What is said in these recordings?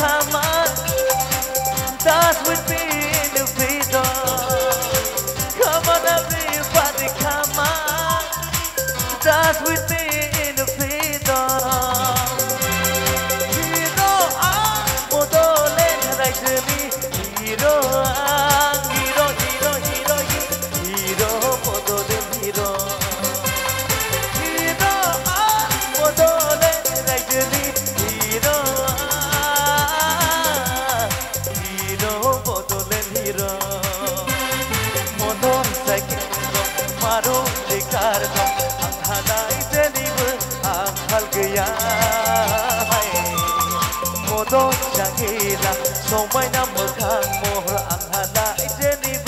come on, dance with me in the freedom. Come on everybody, come on, dance with me in the freedom. Hero ang modolen raijni, hero ang hero hero hero hero modolen hero. Hero ang modolen raijni, hero hero modolen hero. Modon cycle maro dekar do anghanai deliv anghal gaya hai. Modon jangila somai na mokhang mohor anghanai deliv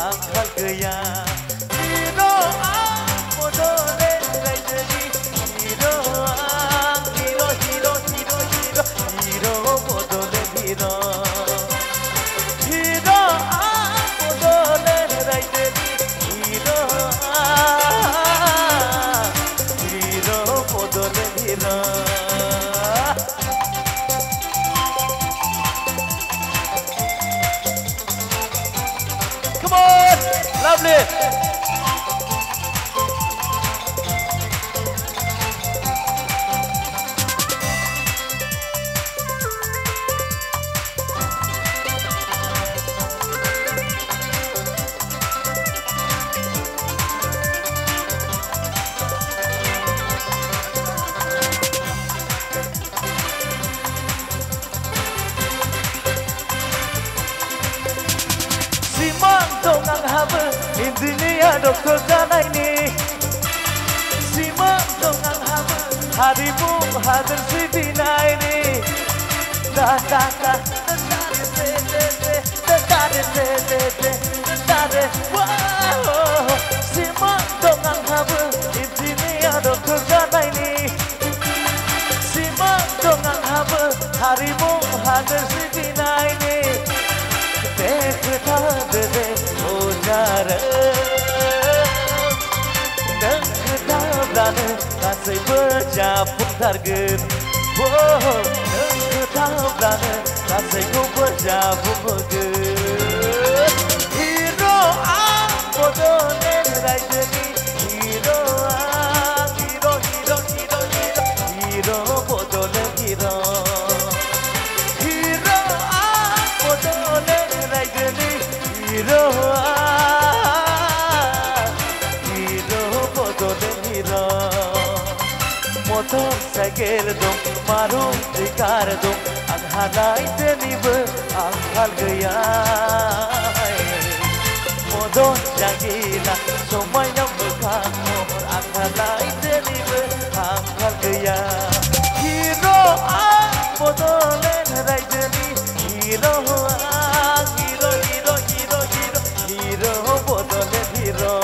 anghal gaya. Hero ang modolen raijni, hero ang hero hero hero hero hero modolen hero. Hero ang modolen raijni, hero ang hero modolen hero. Come on, lovely. Simang dong ang haba, hindi niya doktor ganay ni. Simang dong ang haba, hari mong hadal si binay ni. Da-da-da, da-da-de-de-de, da-da-de-de-de, da-da-de, wow. Simang dong ang haba, hindi niya doktor ganay ni. Simang dong ang haba, hari mong hadal si binay ni. Dekta dede ojar, dekta blane kasih berjabung target. Oh, dekta blane kasih ku berjabung target. Hero ang modolen raijni, hero ang hero hero hero hero hero modolen hero. Hero ang modolen raijni, hero hero modolen hero. Motorcycle dong Maruti car dong anghanai deliv anghal gaya. Modon jangila somai na mokhang mohor anghanai deliv anghal gaya. Hero ang modolen raijni, hero ang hero hero hero hero hero modolen hero.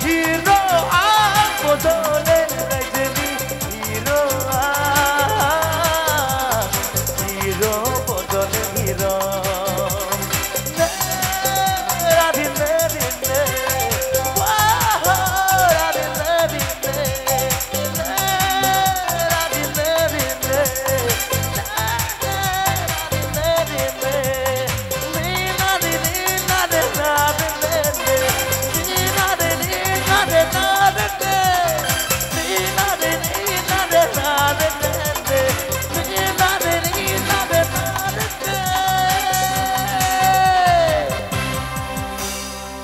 Hero ang modolen raijni, hero ang hero modolen hero. Radine, wow, radine,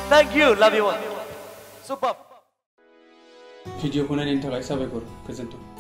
Thank you, love you all. Super. भिडिअखौ नायनायनि थाखाय साबायखर, गोजोन्थों।